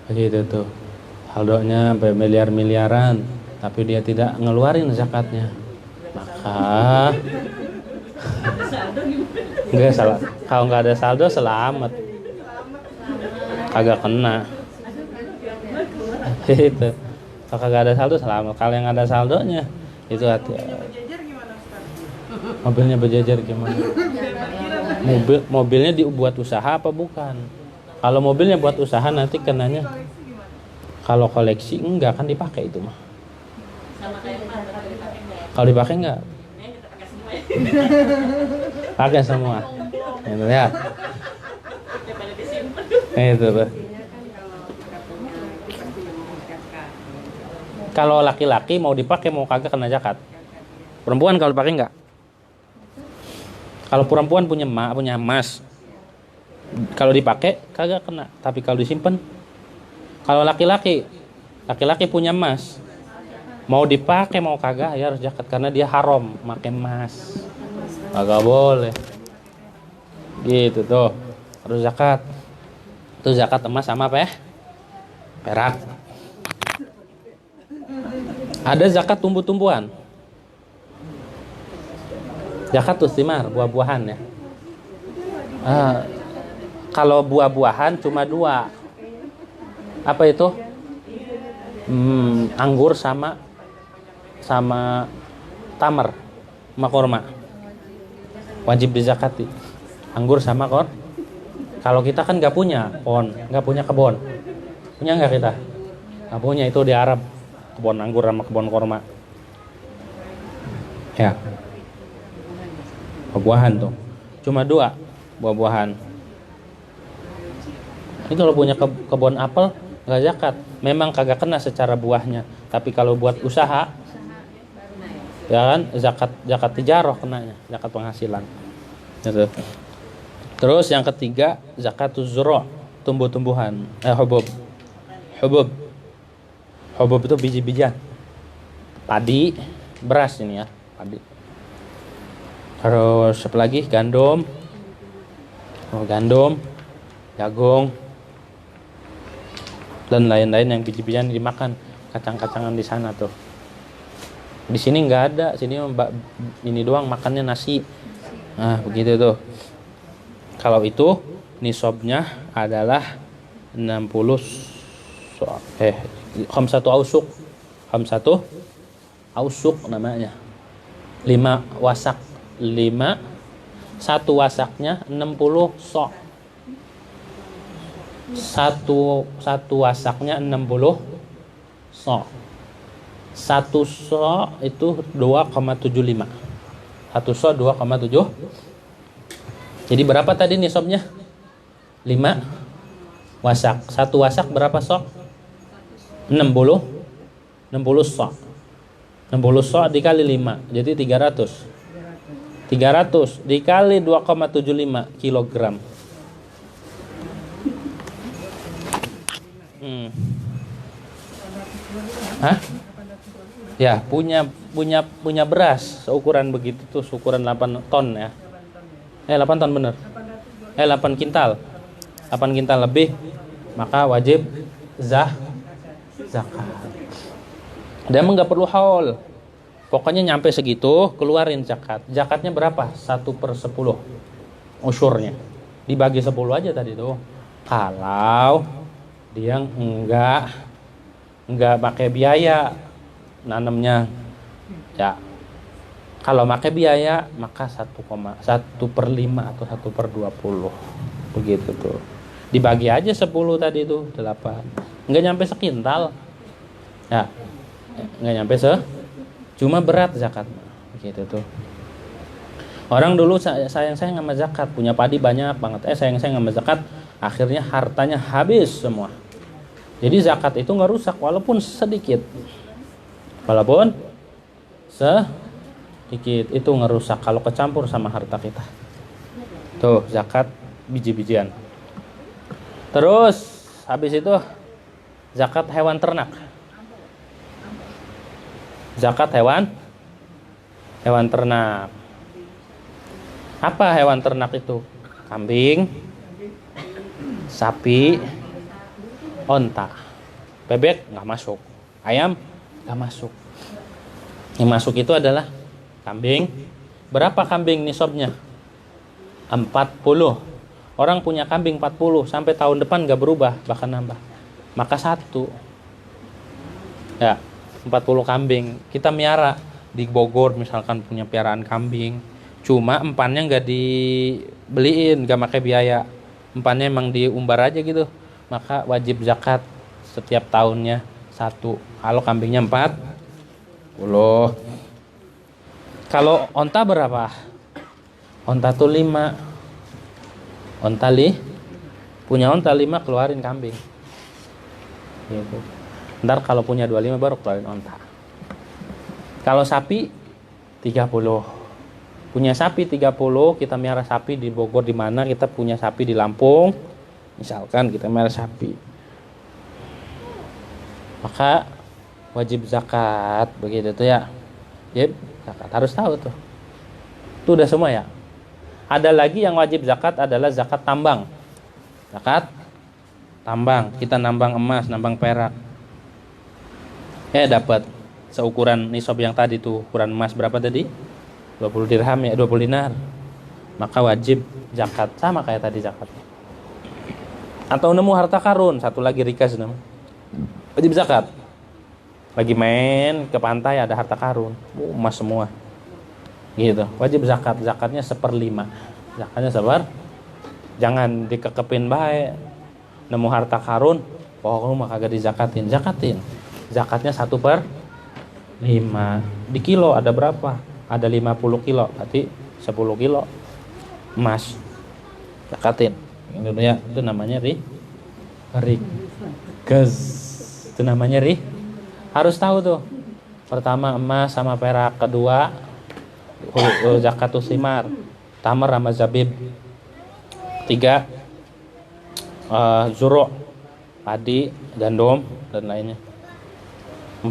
Begitu tuh. Saldonya sampai miliar-miliaran, tapi dia tidak ngeluarin zakatnya. Maka enggak salah. Kalau nggak ada saldo selamat. Kagak kena. Gitu. Kalau kagak ada saldo selamat. Kalau yang ada saldonya itu hati. Mobilnya berjejer gimana? Mobilnya dibuat usaha apa bukan? Kalau mobilnya buat usaha nanti kenanya. Kalau koleksi enggak kan dipakai itu mah. Sama kayak emas, kalau dipakai enggak? Kalau dipakai enggak? Kita pakai semua ya. Pakai semua. Gitu ya. Daripada disimpan. Itu tuh. Kalau laki-laki mau dipakai mau kagak kena zakat. Perempuan kalau dipakai enggak? Kalau perempuan punya emas, kalau dipakai kagak kena. Tapi kalau disimpan, kalau laki-laki punya emas, mau dipakai mau kagak ya harus zakat karena dia haram pakai emas. Kagak boleh. Gitu tuh. Harus zakat. Itu zakat emas sama apa ya? Perak. Ada zakat tumbuh-tumbuhan. Zakat tustimar, buah-buahan ya. Kalau buah-buahan cuma 2. Apa itu? Anggur sama tamar, sama korma. Wajib dizakati. Anggur sama Kalau kita kan nggak punya kebun. Punya nggak kita? Nggak punya, itu di Arab. Kebun anggur sama kebun korma. Ya. Buah-buahan tuh. Cuma 2 buah-buahan. Ini kalau punya kebun apel nggak zakat. Memang kagak kena secara buahnya. Tapi kalau buat usaha, ya kan zakat tijarah kenanya, zakat penghasilan. Gitu. Terus yang ketiga zakatuz zura', tumbuh-tumbuhan. Hubub itu biji-bijian. Padi, beras ini ya, padi. Terus apa lagi? Gandum, jagung, dan lain-lain yang biji-bijian dimakan, kacang-kacangan di sana tuh. Di sini nggak ada, sini ini doang makannya nasi. Nah begitu tuh. Kalau itu nisabnya adalah 60 khamsatu ausuk namanya. 5 wasak. 1 wasaknya 60 sok. Satu wasaknya 60 sok. 1 sok itu 2,75. 1 sok 2,7. Jadi berapa tadi nisabnya? 5 wasak. 1 wasak berapa sok? 60 sok. 60 sok dikali 5 jadi 300 dikali 2,75 kilogram. Hah? Ya, punya beras seukuran begitu tuh, seukuran 8 ton ya. 8 ton bener. 8 kintal. 8 kintal lebih maka wajib zakat. Dia emang nggak perlu haul. Pokoknya nyampe segitu keluarin zakat. Zakatnya berapa? 1/10 usyurnya. Dibagi 10 aja tadi tuh. Kalau dia enggak pakai biaya nanamnya, ya. Kalau pakai biaya maka 1/5 atau 1/20 begitu tuh. Dibagi aja 10 tadi tuh 8. Enggak nyampe sekintal. Ya. Enggak nyampe cuma berat zakat begitu tuh. Orang dulu sayang sama zakat, punya padi banyak banget. Sayang sama zakat, akhirnya hartanya habis semua. Jadi zakat itu nggak rusak walaupun sedikit. Walaupun sedikit itu ngerusak kalau kecampur sama harta kita. Tuh zakat biji-bijian. Terus habis itu zakat hewan ternak. Zakat hewan ternak. Apa hewan ternak itu? Kambing, sapi, onta. Bebek nggak masuk. Ayam nggak masuk. Yang masuk itu adalah kambing. Berapa kambing nisabnya? 40. Orang punya kambing 40 sampai tahun depan nggak berubah, bahkan nambah. Maka 1. Ya. 40 kambing. Kita miara di Bogor misalkan punya piaraan kambing. Cuma empannya nggak dibeliin, nggak pakai biaya. Empannya emang diumbar aja gitu. Maka wajib zakat setiap tahunnya 1. Kalau kambingnya 40. Kalau onta berapa? Onta tuh 5. Punya onta 5 keluarin kambing. Gitu. Ntar kalau punya 25 baru keluarin onta. Kalau sapi 30. Punya sapi 30, kita miara sapi di Bogor, di mana kita punya sapi di Lampung. Misalkan kita miara sapi. Maka wajib zakat begitu tuh ya. Wajib zakat harus tahu tuh. Itu udah semua ya. Ada lagi yang wajib zakat adalah zakat tambang. Zakat tambang. Kita nambang emas, nambang perak. Dapat seukuran nisab yang tadi tuh, ukuran emas berapa tadi? 20 dirham ya, 20 dinar. Maka wajib zakat, sama kayak tadi zakat. Atau nemu harta karun, satu lagi rikas namanya. Wajib zakat. Lagi main ke pantai ada harta karun, emas semua. Gitu. Wajib zakat, zakatnya 1/5. Zakatnya sabar. Jangan dikekepin baik. Nemu harta karun, pokoknya mah kagak dizakatin. Zakatin. Zakatnya 1/5. Di kilo ada berapa? Ada 50 kilo, berarti 10 kilo emas. Zakatin. Itu namanya rikaz. Itu namanya harus tahu tuh. Pertama emas sama perak, kedua zakatus simar, tamar sama zabib. 3 zuro, padi, gandum dan lainnya. 5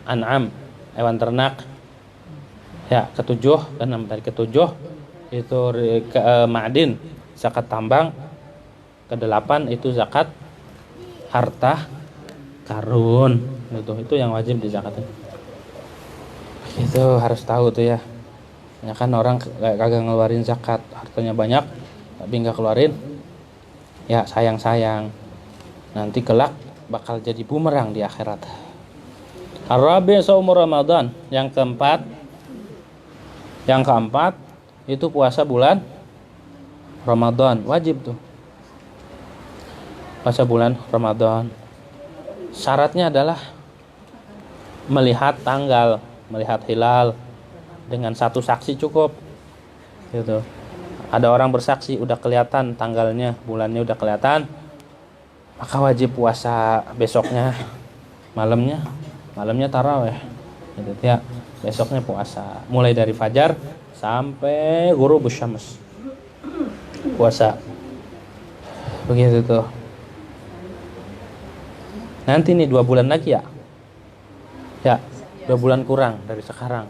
an'am, hewan ternak. Ya, ke-7 kan dari ke-7 itu ma'din, zakat tambang. Ke-8 itu zakat harta karun. Itu yang wajib dizakatin. Itu harus tahu tuh ya. Ya kan orang kagak ngeluarin zakat, hartanya banyak tapi enggak keluarin. Ya, sayang-sayang. Nanti kelak bakal jadi bumerang di akhirat. Ar-rabi' shaum Ramadan. Yang keempat itu puasa bulan Ramadan, wajib tuh. Puasa bulan Ramadan. Syaratnya adalah melihat tanggal, melihat hilal dengan 1 saksi cukup. Gitu. Ada orang bersaksi udah kelihatan tanggalnya, bulannya udah kelihatan, maka wajib puasa besoknya, malamnya tarawih. Gitu ya. Besoknya puasa mulai dari fajar sampai ghurubus syams. Puasa. Begitu tuh. Nanti nih 2 bulan lagi ya. Ya, 2 bulan kurang dari sekarang.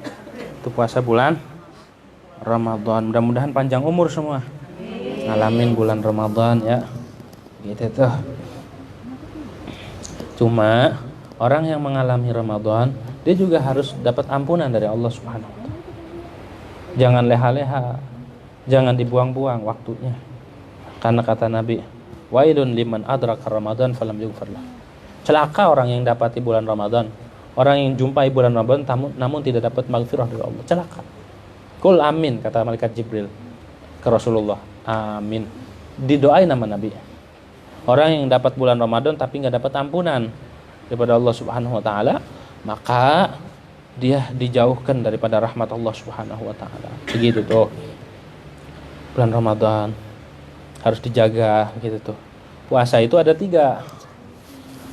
Itu puasa bulan Ramadan. Mudah-mudahan panjang umur semua. Ngalamin bulan Ramadan ya. Gitu tuh. Cuma orang yang mengalami Ramadan, dia juga harus dapat ampunan dari Allah Subhanahu wa taala. Jangan leha-leha. Jangan dibuang-buang waktunya. Karena kata Nabi, wailun liman adraka Ramadan falam yughfar lahu. Celaka orang yang dapati bulan Ramadan. Orang yang jumpai bulan Ramadan namun tidak dapat maghfirah dari Allah. Celaka. Qul amin, kata malaikat Jibril ke Rasulullah. Amin. Didoain nama Nabi. Orang yang dapat bulan Ramadan tapi enggak dapat ampunan daripada Allah Subhanahu wa taala, maka dia dijauhkan daripada rahmat Allah Subhanahu wa taala. Begitu tuh. Bulan Ramadan harus dijaga gitu tuh. Puasa itu ada 3.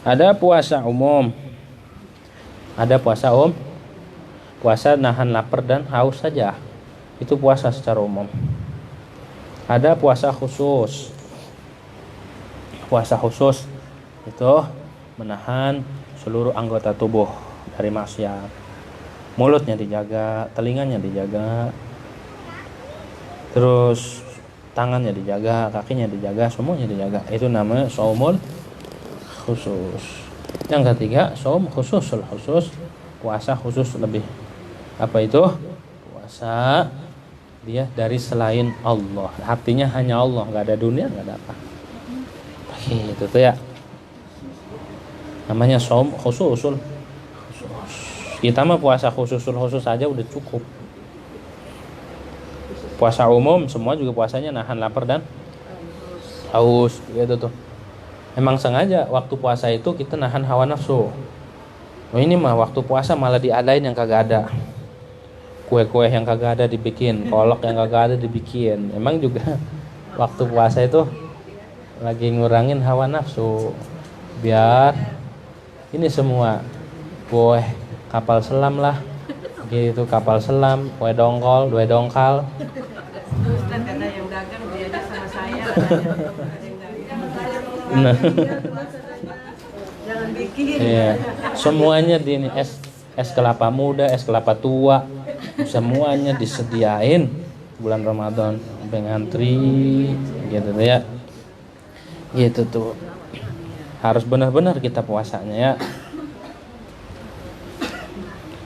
Ada puasa umum. Ada puasa nahan lapar dan haus saja. Itu puasa secara umum. Ada puasa khusus. Puasa khusus itu menahan seluruh anggota tubuh dari maksiat. Mulutnya dijaga, telinganya dijaga, terus tangannya dijaga, kakinya dijaga, semuanya dijaga. Itu namanya shaumul khusus. Yang ketiga, shaum khususul khusus, puasa khusus lebih. Apa itu? Puasa dia dari selain Allah. Artinya hanya Allah, enggak ada dunia, enggak ada apa. Begitu tuh ya. Namanya shaum khususul khusus. Kita mah puasa khususul khusus aja udah cukup. Puasa umum semua juga puasanya nahan lapar dan haus gitu tuh. Emang sengaja waktu puasa itu kita nahan hawa nafsu. Oh ini mah waktu puasa malah diadain yang kagak ada. Kue-kue yang kagak ada dibikin, kolak yang kagak ada dibikin. Emang juga waktu puasa itu lagi ngurangin hawa nafsu. Biar ini semua kue kapal selam lah. Gitu, kapal selam, kue dongkol, dua dongkal. Ustaz kata yang dagang diajak sama saya. Nah, Jangan bikin. iya. Semuanya di ini es kelapa muda, es kelapa tua, semuanya disediain bulan Ramadan sampai ngantri gitu tuh ya. Gitu tuh. Harus benar-benar kita puasanya ya.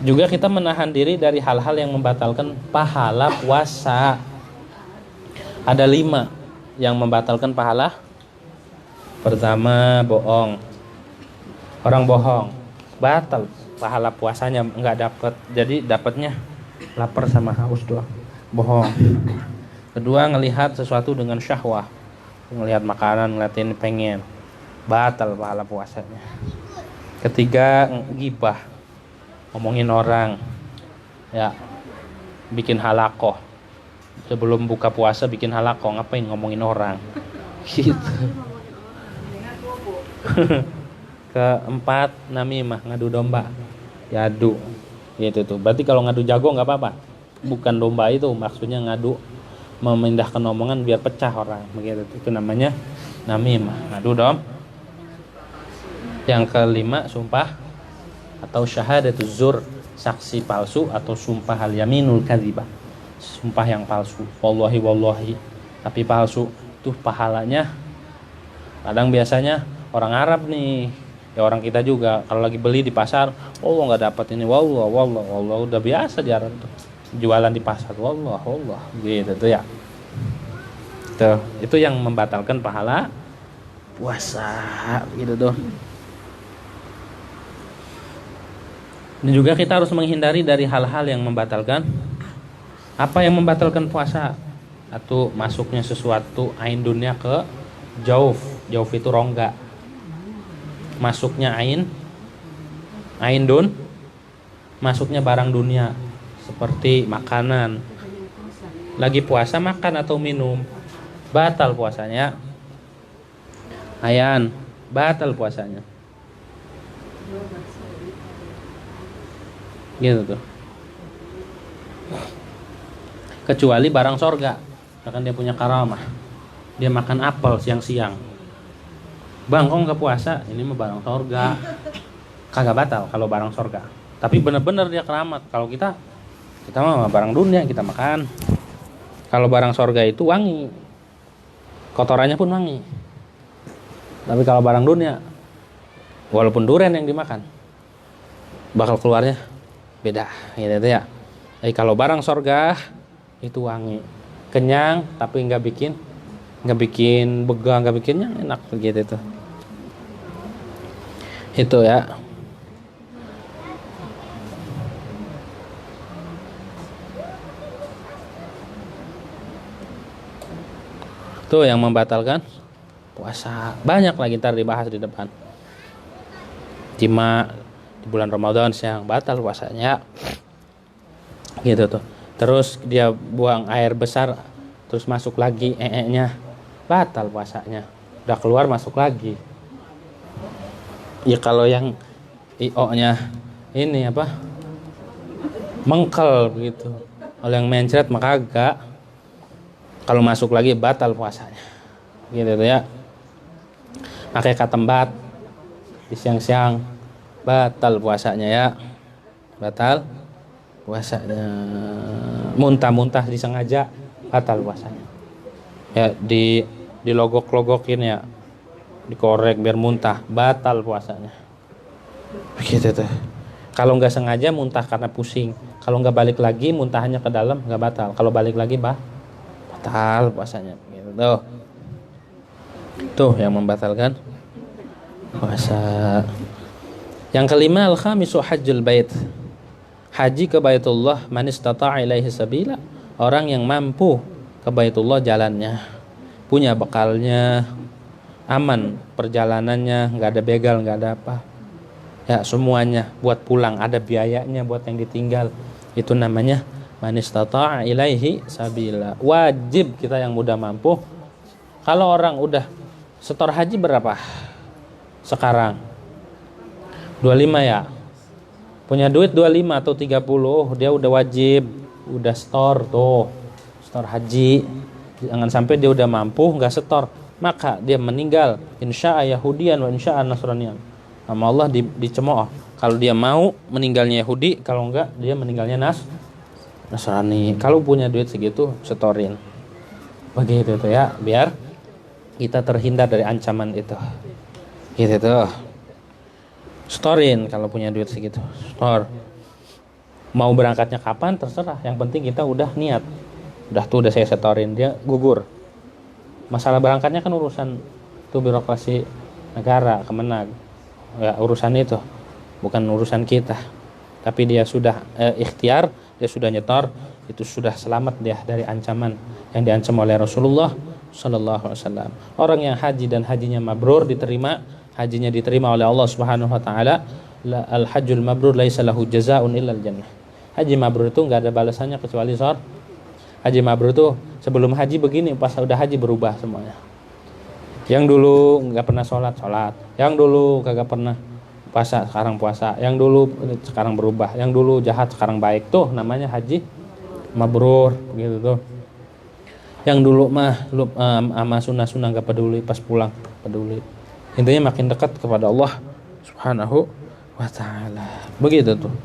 Juga kita menahan diri dari hal-hal yang membatalkan pahala puasa. Ada 5 yang membatalkan pahala. Pertama, bohong. Orang bohong, batal pahala puasanya, nggak dapat. Jadi dapatnya lapar sama haus doang. Bohong. Kedua, ngelihat sesuatu dengan syahwah. Ngelihat makanan, ngeliatin pengen. Batal pahala puasanya. Ketiga, gibah. Ngomongin orang. Ya. Bikin halakoh. Sebelum buka puasa bikin halakoh, ngapain ngomongin orang? Gitu. Keempat, namimah, ngadu domba. Yadu. Gitu tuh. Berarti kalau ngadu jago nggak apa-apa. Bukan domba itu, maksudnya ngadu, memindahkan omongan biar pecah orang. Begitu tuh. Itu namanya namimah, ngadu dom. Yang kelima, sumpah atau syahadatuz zur, saksi palsu atau sumpah al yaminul kadzibah. Sumpah yang palsu. Wallahi wallahi, tapi palsu. Tuh pahalanya kadang biasanya orang Arab nih, ya orang kita juga kalau lagi beli di pasar, oh nggak dapat ini, wallah udah biasa di Arab tuh jualan di pasar, wallah gitu tuh ya. Tuh, itu yang membatalkan pahala puasa gitu tuh. Dan juga kita harus menghindari dari hal-hal yang membatalkan. Apa yang membatalkan puasa? Atau masuknya sesuatu ain dunia ke jauf. Jauf itu rongga. Masuknya ain dun, masuknya barang dunia seperti makanan. Lagi puasa makan atau minum, batal puasanya. Ayan, batal puasanya. Gitu tuh. Kecuali barang sorga, bahkan dia punya karamah. Dia makan apel siang-siang. Bang, kok nggak puasa? Ini mah barang sorga. Kagak batal kalau barang sorga. Tapi benar-benar dia keramat. Kalau kita mah barang dunia kita makan. Kalau barang sorga itu wangi, kotorannya pun wangi. Tapi kalau barang dunia, walaupun durian yang dimakan, bakal keluarnya beda, gitu ya. Jadi kalau barang sorga itu wangi, kenyang, tapi nggak bikin begang, nggak bikinnya enak begitu tuh. Itu ya. Tuh yang membatalkan puasa. Banyak lagi ntar dibahas di depan. Jima di bulan Ramadan yang batal puasanya. Gitu tuh. Terus dia buang air besar terus masuk lagi nya, batal puasanya. Udah keluar masuk lagi. Ya kalau yang IO-nya ini apa? Mengkel begitu. Kalau yang mencret maka agak. Kalau masuk lagi batal puasanya. Gitu tuh ya. Pakai katembat di siang-siang batal puasanya ya. Batal puasanya. Muntah-muntah disengaja batal puasanya. Ya di logok-logokin ya. Dikorek biar muntah, batal puasanya. Begitu tuh. Kalau nggak sengaja muntah karena pusing. Kalau nggak balik lagi muntahnya ke dalam nggak batal. Kalau balik lagi batal puasanya. Gitu tuh. Tuh yang membatalkan puasa. Yang kelima, al-khamisu hajjul bait. Haji ke Baitullah man istata'a ilaihi sabila. Orang yang mampu ke Baitullah jalannya, punya bekalnya, aman perjalanannya, nggak ada begal, nggak ada apa. Ya semuanya buat pulang, ada biayanya buat yang ditinggal. Itu namanya man istata'a ilaihi sabila. Wajib kita yang udah mampu. Kalau orang udah setor haji berapa sekarang? 25 ya. Punya duit 25 atau 30, dia udah wajib, udah setor tuh. Setor haji. Jangan sampai dia udah mampu nggak setor, maka dia meninggal insya'a Yahudian wa insya'a Nasranian. Nama Allah dicemooh. Kalau dia mau meninggalnya Yahudi, kalau enggak dia meninggalnya Nasrani. Kalau punya duit segitu setorin. Begitu tuh ya, biar kita terhindar dari ancaman itu. Gitu tuh. Storin kalau punya duit segitu. Store. Mau berangkatnya kapan terserah, yang penting kita udah niat. Udah saya setorin, dia gugur. Masalah berangkatnya kan urusan itu birokrasi negara, Kemenag. Ya, urusan itu bukan urusan kita. Tapi dia sudah ikhtiar, dia sudah nyetor, itu sudah selamat dia dari ancaman yang diancam oleh Rasulullah sallallahu alaihi wasallam. Orang yang haji dan hajinya mabrur diterima, hajinya diterima oleh Allah Subhanahu wa taala, al hajjul mabrur laisa lahu jazaa'un illal jannah. Haji mabrur itu enggak ada balasannya kecuali surga. Haji mabrur itu sebelum haji begini, pas udah haji berubah semuanya. Yang dulu nggak pernah sholat, yang dulu kagak pernah puasa, sekarang puasa, yang dulu sekarang berubah, yang dulu jahat sekarang baik, tuh namanya haji mabrur gitu tuh. Yang dulu mah ama sunnah nggak peduli, pas pulang peduli. Intinya makin dekat kepada Allah Subhanahu wa taala. Begitu tuh.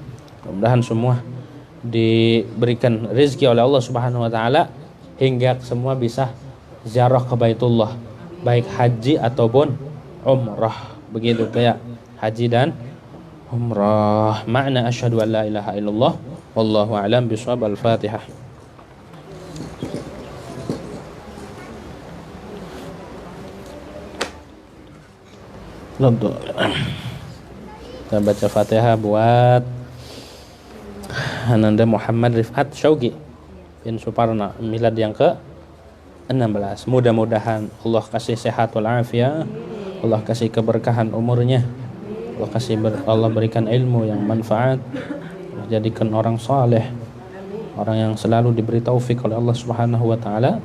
Mudah-mudahan semua diberikan rezeki oleh Allah Subhanahu wa taala hingga semua bisa ziarah ke Baitullah, baik haji ataupun umrah. Begitu kayak haji dan umrah. Makna asyhadu an la ilaha illallah wallahu a'lam bishawab. Al-Fatihah. Kita baca Fatihah buat Ananda Muhammad Rifat Syauqi bin Suparna, milad yang ke-16. Mudah-mudahan Allah kasih sehat wal afiat, Allah kasih keberkahan umurnya, Allah berikan ilmu yang manfaat, jadikan orang saleh, orang yang selalu diberi taufik oleh Allah Subhanahu wa taala,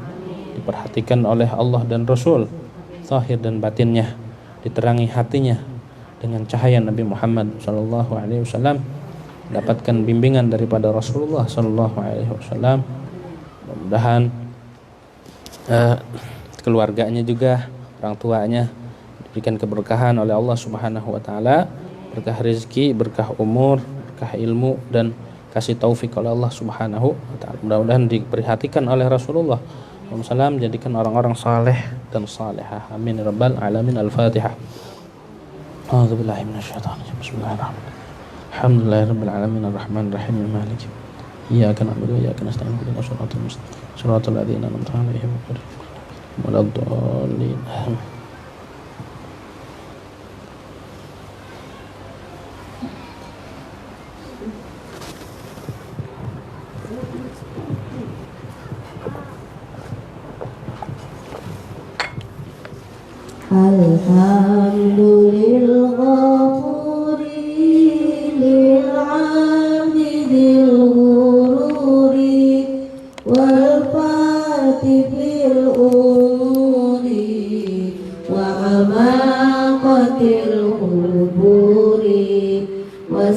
diperhatikan oleh Allah dan Rasul, zahir dan batinnya, diterangi hatinya dengan cahaya Nabi Muhammad sallallahu alaihi wasallam, dapatkan bimbingan daripada Rasulullah sallallahu alaihi wasallam. Mudah-mudahan keluarganya juga, orang tuanya diberikan keberkahan oleh Allah Subhanahu wa taala, berkah rezeki, berkah umur, berkah ilmu, dan kasih taufik oleh Allah Subhanahu wa taala. Mudah-mudahan diperhatikan oleh Rasulullah SAW, jadikan orang-orang saleh dan salihah. Amin ya rabbal alamin. Al-Fatihah. A'udzubillahi minasyaitonir rajim. Bismillahirrahmanirrahim. Alhamdulillahirabbil alamin arrahmanir rahim maliki iyyaka na'budu wa iyyaka nasta'in ihdinas siratal mustaqim siratal ladzina an'amta 'alaihim ghairil maghdubi 'alaihim waladdallin. Alhamdulillah wa